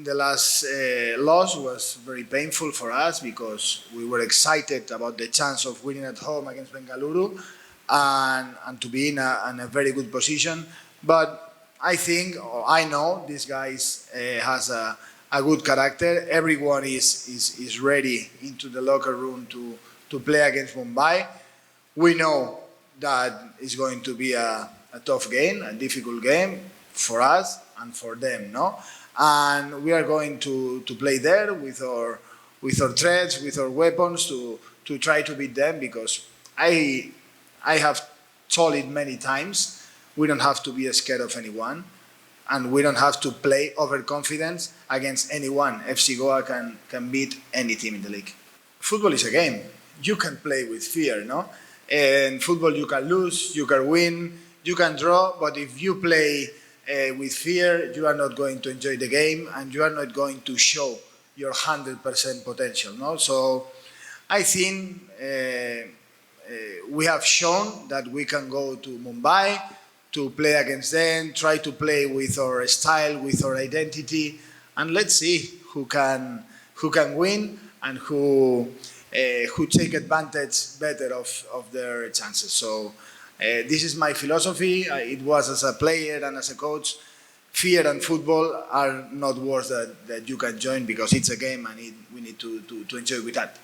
the last loss was very painful for us because we were excited about the chance of winning at home against Bengaluru and to be in a very good position. But I think, or I know, this guy has a good character. Everyone is ready into the locker room to play against Mumbai. We know that it's going to be a tough game, a difficult game for us and for them, no? And we are going to play there with our threats, with our weapons to try to beat them because I have told it many times, we don't have to be scared of anyone and we don't have to play overconfidence against anyone. FC Goa can beat any team in the league. Football is a game. You can play with fear, no? In football you can lose, you can win, you can draw, but if you play with fear, you are not going to enjoy the game and you are not going to show your 100% potential, no? So I think we have shown that we can go to Mumbai to play against them, try to play with our style, with our identity, and let's see who can win and who take advantage better of their chances. So this is my philosophy. It was as a player and as a coach. Fear and football are not words that you can join because it's a game and we need to enjoy with that.